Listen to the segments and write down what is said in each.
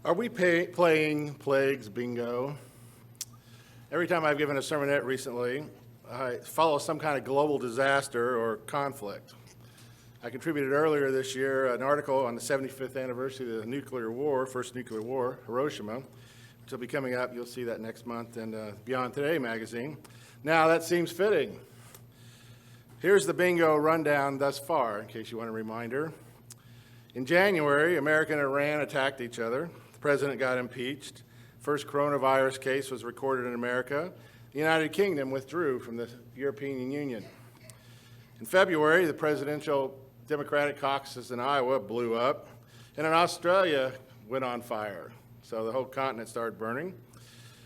Are we playing plagues bingo? Every time I've given a sermonette recently, I follow some kind of global disaster or conflict. I contributed earlier this year an article on the 75th anniversary of the nuclear war, first nuclear war, Hiroshima, which will be coming up. You'll see that next month in Beyond Today magazine. Now that seems fitting. Here's the bingo rundown thus far, in case you want a reminder. In January, America and Iran attacked each other. The president got impeached. First coronavirus case was recorded in America. The United Kingdom withdrew from the European Union. In February, the presidential Democratic caucus in Iowa blew up, and in Australia went on fire. So the whole continent started burning.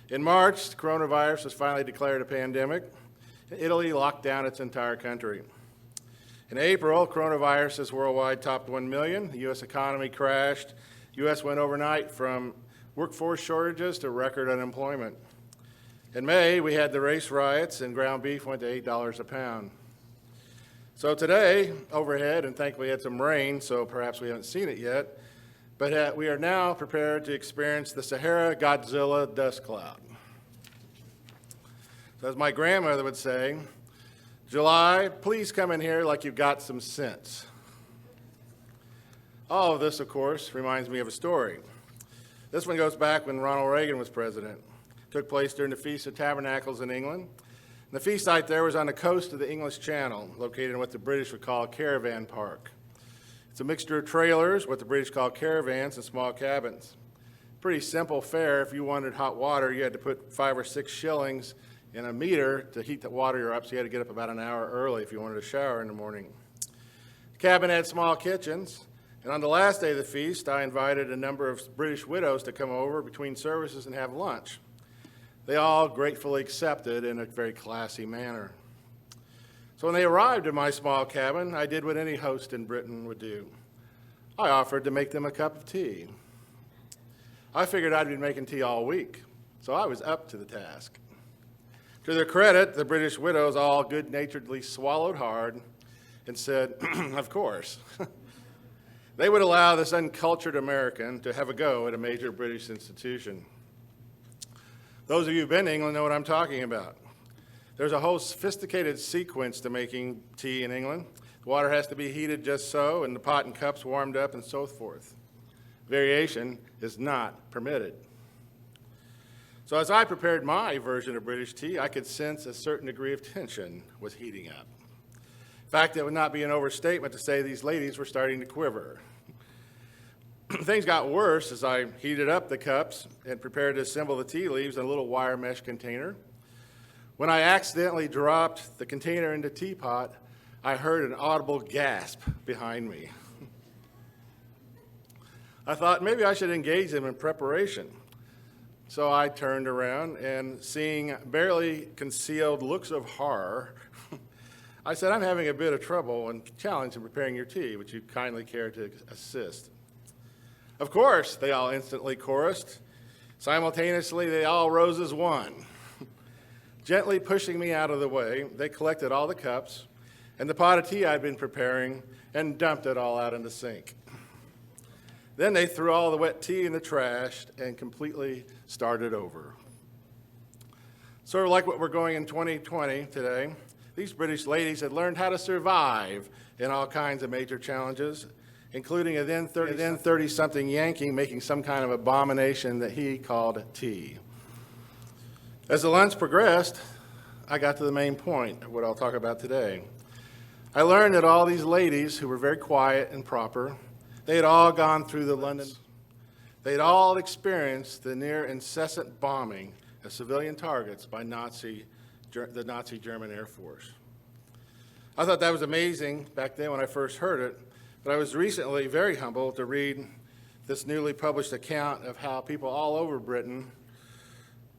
In March, the coronavirus was finally declared a pandemic. Italy locked down its entire country. In April, coronaviruses worldwide topped 1 million. The U.S. economy crashed. The U.S. went overnight from workforce shortages to record unemployment. In May, we had the race riots, and ground beef went to $8 a pound. So today, overhead, and thankfully had some rain, so perhaps we haven't seen it yet, but we are now prepared to experience the Sahara Godzilla dust cloud. So as my grandmother would say, July, please come in here like you've got some sense. All of this, of course, reminds me of a story. This one goes back when Ronald Reagan was president. It took place during the Feast of Tabernacles in England. And the feast site there was on the coast of the English Channel, located in what the British would call a caravan park. It's a mixture of trailers, what the British call caravans, and small cabins. Pretty simple fare. If you wanted hot water, you had to put 5 or 6 shillings in a meter to heat the water up, so you had to get up about an hour early if you wanted a shower in the morning. The cabin had small kitchens, and on the last day of the feast, I invited a number of British widows to come over between services and have lunch. They all gratefully accepted in a very classy manner. So when they arrived in my small cabin, I did what any host in Britain would do. I offered to make them a cup of tea. I figured I'd been making tea all week, so I was up to the task. To their credit, the British widows all good-naturedly swallowed hard and said, of course. They would allow this uncultured American to have a go at a major British institution. Those of you who've been to England know what I'm talking about. There's a whole sophisticated sequence to making tea in England. The water has to be heated just so, and the pot and cups warmed up, and so forth. Variation is not permitted. So as I prepared my version of British tea, I could sense a certain degree of tension was heating up. In fact, it would not be an overstatement to say these ladies were starting to quiver. Things got worse as I heated up the cups and prepared to assemble the tea leaves in a little wire mesh container. When I accidentally dropped the container into the teapot, I heard an audible gasp behind me. I thought maybe I should engage them in preparation. So I turned around and, seeing barely concealed looks of horror, I said, I'm having a bit of trouble and challenge in preparing your tea. Would you kindly care to assist? Of course, they all instantly chorused. Simultaneously, they all rose as one. Gently pushing me out of the way, they collected all the cups and the pot of tea I'd been preparing and dumped it all out in the sink. Then they threw all the wet tea in the trash and completely started over. Sort of like what we're going in 2020 today, these British ladies had learned how to survive in all kinds of major challenges, including a then 30-something Yankee making some kind of abomination that he called tea. As the lunch progressed, I got to the main point of what I'll talk about today. I learned that all these ladies, who were very quiet and proper, they had all gone through the London. They had all experienced the near incessant bombing of civilian targets by the Nazi German Air Force. I thought that was amazing back then when I first heard it, but I was recently very humbled to read this newly published account of how people all over Britain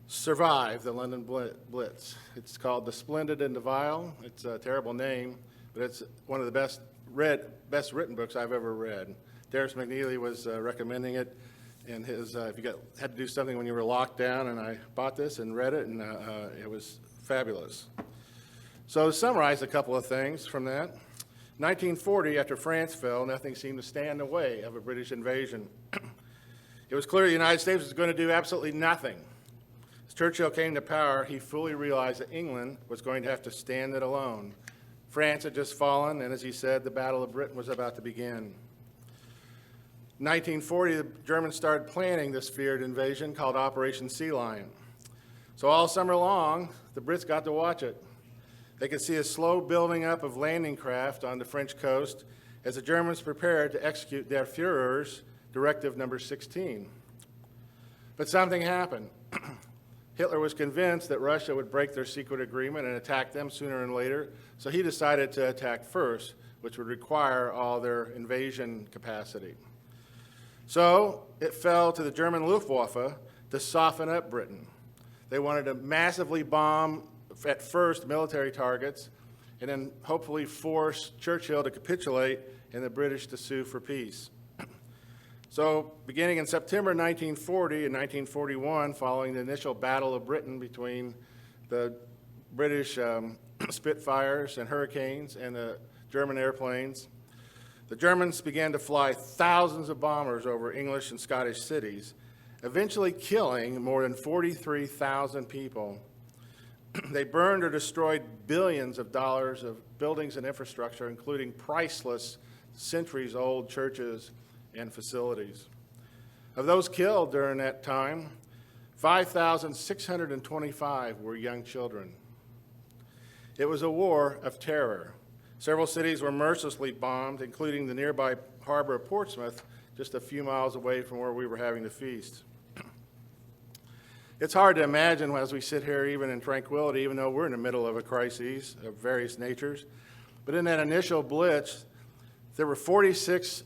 survived the London Blitz. It's called The Splendid and the Vile. It's a terrible name, but it's one of the best written books I've ever read. Darius McNeely was recommending it, and his if you had to do something when you were locked down, and I bought this and read it, and it was fabulous. So to summarize a couple of things from that, 1940, after France fell, nothing seemed to stand in the way of a British invasion. It was clear the United States was going to do absolutely nothing. As Churchill came to power, he fully realized that England was going to have to stand it alone. France had just fallen, and as he said, the Battle of Britain was about to begin. In 1940, the Germans started planning this feared invasion called Operation Sea Lion. So all summer long, the Brits got to watch it. They could see a slow building up of landing craft on the French coast as the Germans prepared to execute their Führer's Directive Number 16. But something happened. Hitler was convinced that Russia would break their secret agreement and attack them sooner than later, so he decided to attack first, which would require all their invasion capacity. So it fell to the German Luftwaffe to soften up Britain. They wanted to massively bomb, at first, military targets, and then hopefully force Churchill to capitulate and the British to sue for peace. So beginning in September 1940 and 1941, following the initial Battle of Britain between the British Spitfires and Hurricanes and the German airplanes, the Germans began to fly thousands of bombers over English and Scottish cities, eventually killing more than 43,000 people. They burned or destroyed billions of dollars of buildings and infrastructure, including priceless, centuries-old churches and facilities. Of those killed during that time, 5,625 were young children. It was a war of terror. Several cities were mercilessly bombed, including the nearby harbor of Portsmouth, just a few miles away from where we were having the feast. It's hard to imagine as we sit here, even in tranquility, even though we're in the middle of a crisis of various natures. But in that initial blitz, there were 56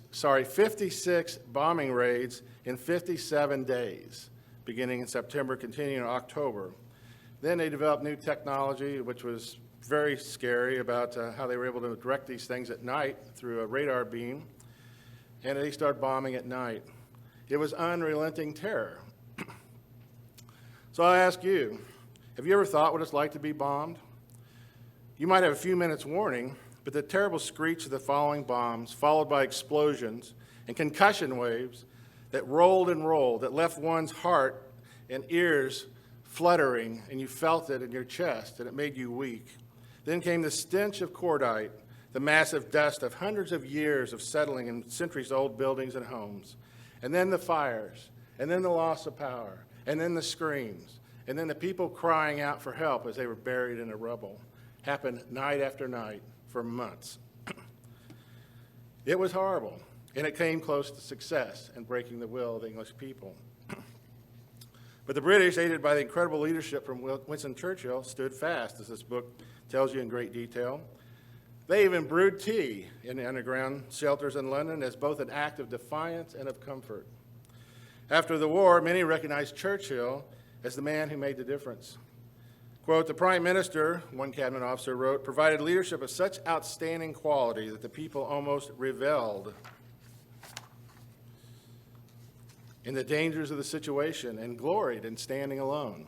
bombing raids in 57 days, beginning in September, continuing in October. Then they developed new technology, which was very scary, about how they were able to direct these things at night through a radar beam, and they started bombing at night. It was unrelenting terror. So I ask you, have you ever thought what it's like to be bombed? You might have a few minutes warning, but the terrible screech of the following bombs, followed by explosions and concussion waves that rolled and rolled, that left one's heart and ears fluttering, and you felt it in your chest, and it made you weak. Then came the stench of cordite, the massive dust of hundreds of years of settling in centuries-old buildings and homes, and then the fires, and then the loss of power, and then the screams, and then the people crying out for help as they were buried in the rubble. Happened night after night for months. It was horrible, and it came close to success in breaking the will of the English people. But the British, aided by the incredible leadership from Winston Churchill, stood fast, as this book tells you in great detail. They even brewed tea in the underground shelters in London as both an act of defiance and of comfort. After the war, many recognized Churchill as the man who made the difference. Quote, "The Prime Minister," one cabinet officer wrote, "provided leadership of such outstanding quality that the people almost reveled in the dangers of the situation and gloried in standing alone."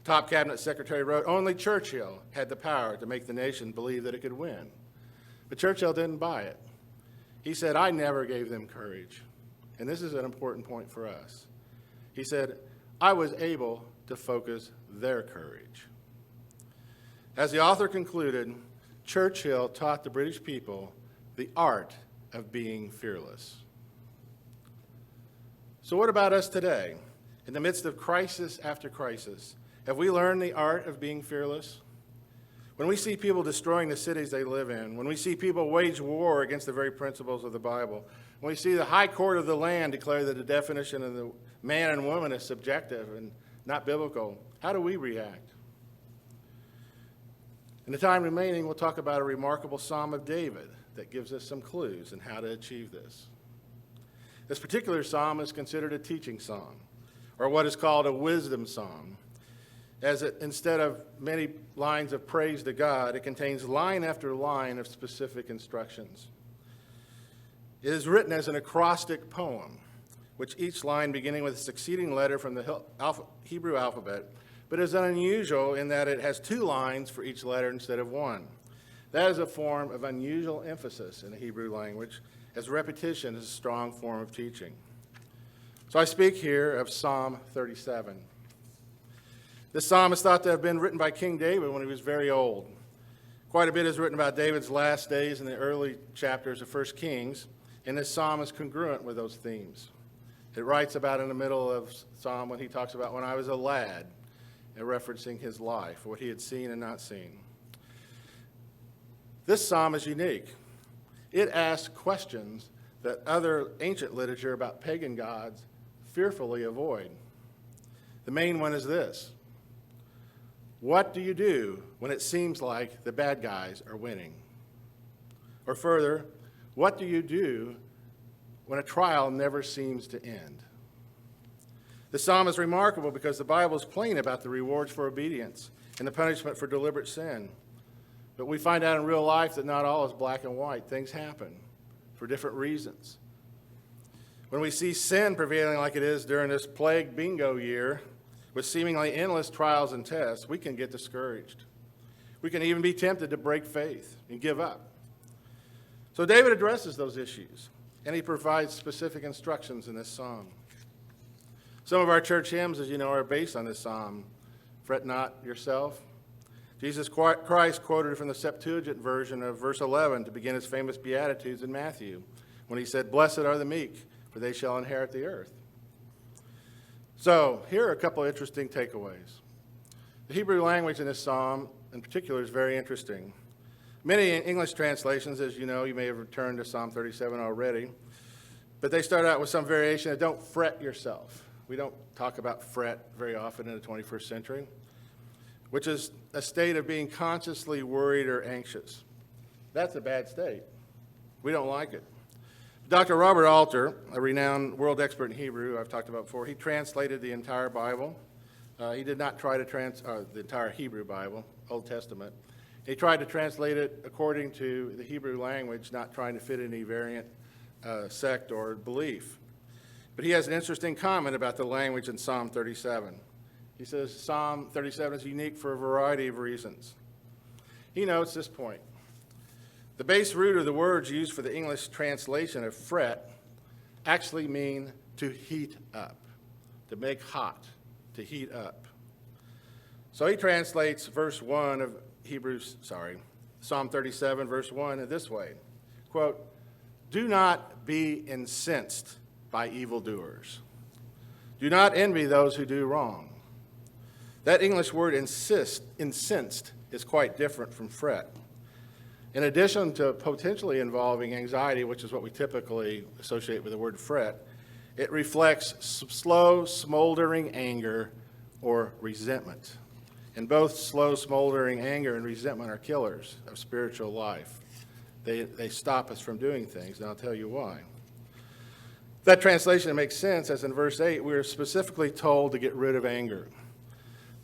Top cabinet secretary wrote, "Only Churchill had the power to make the nation believe that it could win." But Churchill didn't buy it. He said, "I never gave them courage." And this is an important point for us. He said, "I was able to focus their courage." As the author concluded, Churchill taught the British people the art of being fearless. So what about us today? In the midst of crisis after crisis, have we learned the art of being fearless? When we see people destroying the cities they live in, when we see people wage war against the very principles of the Bible, when we see the high court of the land declare that the definition of the man and woman is subjective and not biblical, how do we react? In the time remaining, we'll talk about a remarkable Psalm of David that gives us some clues on how to achieve this. This particular psalm is considered a teaching psalm, or what is called a wisdom psalm, as it, instead of many lines of praise to God, it contains line after line of specific instructions. It is written as an acrostic poem, which each line beginning with a succeeding letter from the Hebrew alphabet, but is unusual in that it has 2 lines for each letter instead of 1. That is a form of unusual emphasis in the Hebrew language, as repetition is a strong form of teaching. So I speak here of Psalm 37. This psalm is thought to have been written by King David when he was very old. Quite a bit is written about David's last days in the early chapters of 1 Kings, and this psalm is congruent with those themes. It writes about in the middle of Psalm when he talks about when I was a lad, and referencing his life, what he had seen and not seen. This psalm is unique. It asks questions that other ancient literature about pagan gods fearfully avoid. The main one is this: what do you do when it seems like the bad guys are winning? Or further, what do you do when a trial never seems to end? The psalm is remarkable because the Bible is plain about the rewards for obedience and the punishment for deliberate sin. But we find out in real life that not all is black and white. Things happen for different reasons. When we see sin prevailing like it is during this plague bingo year, with seemingly endless trials and tests, we can get discouraged. We can even be tempted to break faith and give up. So David addresses those issues, and he provides specific instructions in this psalm. Some of our church hymns, as you know, are based on this psalm. Fret not yourself. Jesus Christ quoted from the Septuagint version of verse 11 to begin his famous Beatitudes in Matthew, when he said, "Blessed are the meek, for they shall inherit the earth." So here are a couple of interesting takeaways. The Hebrew language in this psalm in particular is very interesting. Many English translations, as you know, you may have returned to Psalm 37 already, but they start out with some variation of "don't fret yourself." We don't talk about fret very often in the 21st century, which is a state of being consciously worried or anxious. That's a bad state. We don't like it. Dr. Robert Alter, a renowned world expert in Hebrew I've talked about before, he translated the entire Bible. He did not try to the entire Hebrew Bible, Old Testament. He tried to translate it according to the Hebrew language, not trying to fit any variant sect or belief. But he has an interesting comment about the language in Psalm 37. He says Psalm 37 is unique for a variety of reasons. He notes this point: the base root of the words used for the English translation of fret actually mean to heat up, to make hot, to heat up. So he translates verse 1 of Psalm 37, verse 1 in this way, quote, "Do not be incensed by evildoers. Do not envy those who do wrong." That English word incensed is quite different from fret. In addition to potentially involving anxiety, which is what we typically associate with the word fret, it reflects slow, smoldering anger or resentment. And both slow, smoldering anger and resentment are killers of spiritual life. They stop us from doing things, and I'll tell you why. That translation makes sense, as in verse 8, we are specifically told to get rid of anger.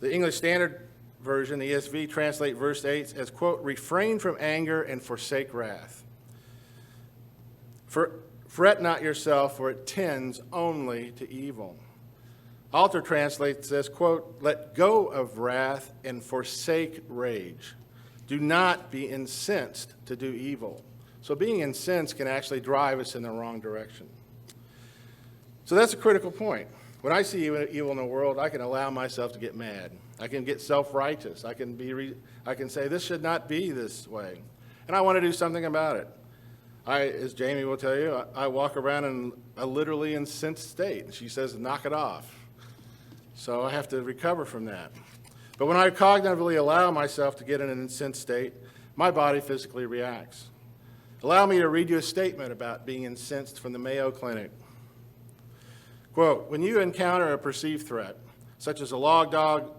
The English Standard Version, the ESV, translate verse 8 as, quote, "refrain from anger and forsake wrath. Fret not yourself, for it tends only to evil." Alter translates as, quote, "let go of wrath and forsake rage. Do not be incensed to do evil." So being incensed can actually drive us in the wrong direction. So that's a critical point. When I see evil in the world, I can allow myself to get mad. I can get self-righteous. I can say, this should not be this way. And I want to do something about it. As Jamie will tell you, I walk around in a literally incensed state. She says, knock it off. So I have to recover from that. But when I cognitively allow myself to get in an incensed state, my body physically reacts. Allow me to read you a statement about being incensed from the Mayo Clinic. Quote, "when you encounter a perceived threat, such as a large dog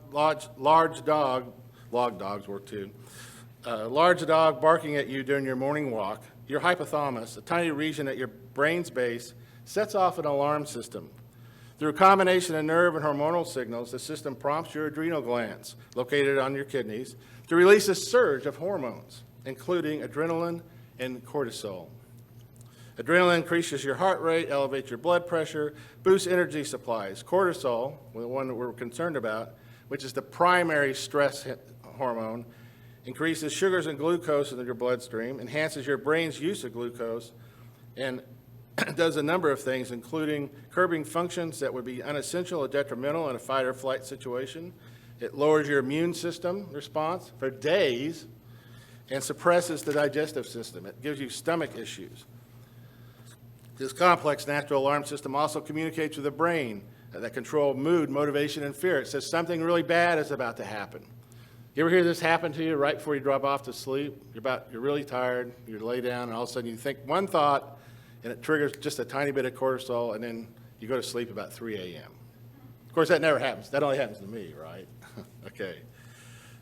barking at you during your morning walk, your hypothalamus, a tiny region at your brain's base, sets off an alarm system. Through a combination of nerve and hormonal signals, the system prompts your adrenal glands, located on your kidneys, to release a surge of hormones, including adrenaline and cortisol. Adrenaline increases your heart rate, elevates your blood pressure, boosts energy supplies. Cortisol, the one that we're concerned about, which is the primary stress hormone, increases sugars and glucose in your bloodstream, enhances your brain's use of glucose, and does a number of things, including curbing functions that would be unessential or detrimental in a fight or flight situation. It lowers your immune system response for days and suppresses the digestive system. It gives you stomach issues. This complex natural alarm system also communicates with the brain that control mood, motivation, and fear. It says something really bad is about to happen. You ever hear this happen to you right before you drop off to sleep? You're really tired, you lay down, and all of a sudden you think one thought, and it triggers just a tiny bit of cortisol, and then you go to sleep about 3 a.m. Of course, that never happens. That only happens to me, right? Okay.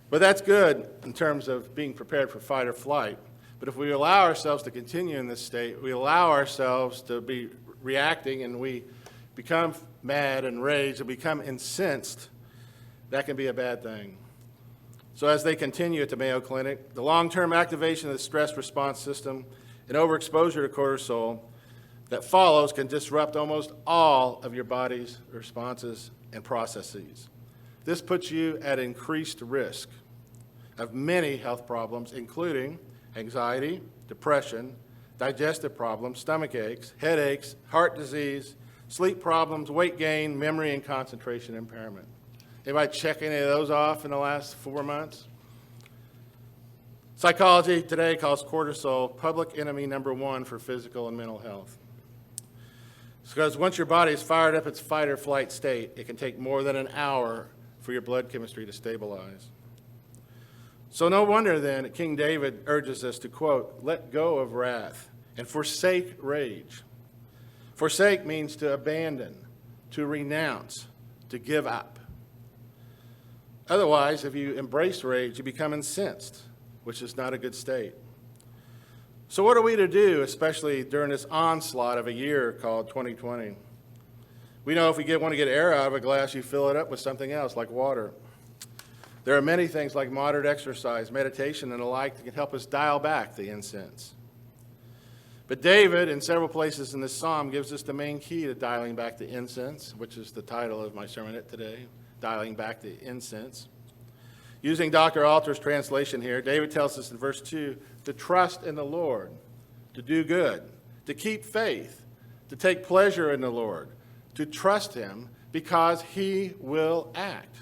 But that's good in terms of being prepared for fight or flight. But if we allow ourselves to continue in this state, we allow ourselves to be reacting, and we become mad and raged and become incensed, that can be a bad thing. So as they continue at the Mayo Clinic, the long-term activation of the stress response system and overexposure to cortisol that follows can disrupt almost all of your body's responses and processes. This puts you at increased risk of many health problems, including anxiety, depression, digestive problems, stomach aches, headaches, heart disease, sleep problems, weight gain, memory and concentration impairment. Anybody check any of those off in the last 4 months? Psychology today calls cortisol public enemy number one for physical and mental health. It's because once your body is fired up its fight or flight state, it can take more than an hour for your blood chemistry to stabilize. So no wonder then that King David urges us to, quote, let go of wrath and forsake rage. Forsake means to abandon, to renounce, to give up. Otherwise, if you embrace rage, you become incensed, which is not a good state. So what are we to do, especially during this onslaught of a year called 2020? We know if we want to get air out of a glass, you fill it up with something else, like water. There are many things like moderate exercise, meditation, and the like that can help us dial back the incense. But David, in several places in this psalm, gives us the main key to dialing back the incense, which is the title of my sermonette today, Dialing Back the Incense. Using Dr. Alter's translation here, David tells us in verse 2 to trust in the Lord, to do good, to keep faith, to take pleasure in the Lord, to trust him because he will act.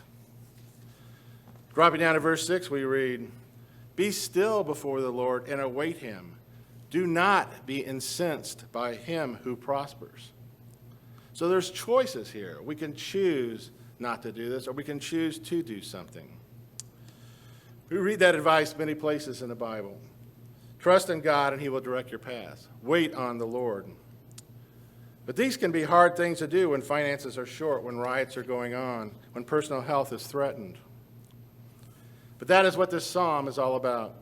Dropping down to verse 6, we read, be still before the Lord and await him. Do not be incensed by him who prospers. So there's choices here. We can choose not to do this, or we can choose to do something. We read that advice many places in the Bible. Trust in God and he will direct your path. Wait on the Lord. But these can be hard things to do when finances are short, when riots are going on, when personal health is threatened. But that is what this psalm is all about.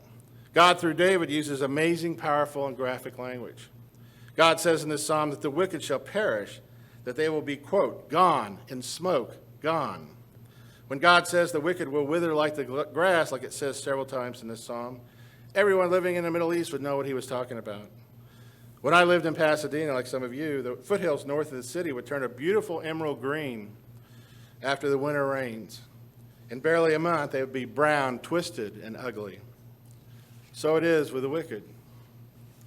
God, through David, uses amazing, powerful, and graphic language. God says in this psalm that the wicked shall perish, that they will be, quote, gone in smoke, gone. When God says the wicked will wither like the grass, like it says several times in this psalm, everyone living in the Middle East would know what he was talking about. When I lived in Pasadena, like some of you, the foothills north of the city would turn a beautiful emerald green after the winter rains. In barely a month, they would be brown, twisted, and ugly. So it is with the wicked.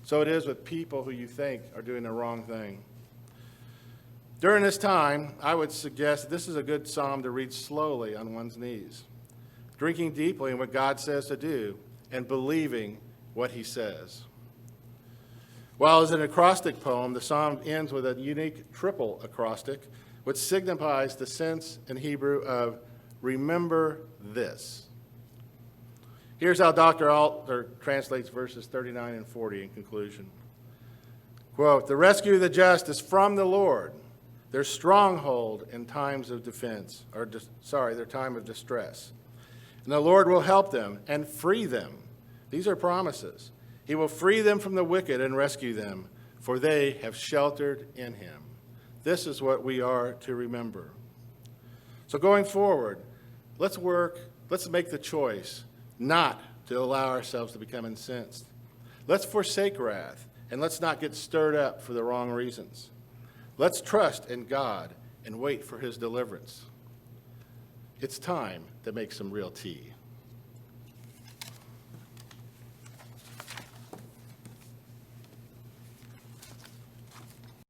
So it is with people who you think are doing the wrong thing. During this time, I would suggest this is a good psalm to read slowly on one's knees, drinking deeply in what God says to do and believing what he says. While as an acrostic poem, the psalm ends with a unique triple acrostic, which signifies the sense in Hebrew of remember this. Here's how Dr. Alter translates verses 39 and 40 in conclusion. Quote, the rescue of the just is from the Lord, their stronghold in times of defense, their time of distress. And the Lord will help them and free them. These are promises. He will free them from the wicked and rescue them, for they have sheltered in him. This is what we are to remember. So going forward, let's make the choice not to allow ourselves to become incensed. Let's forsake wrath, and let's not get stirred up for the wrong reasons. Let's trust in God and wait for his deliverance. It's time to make some real tea.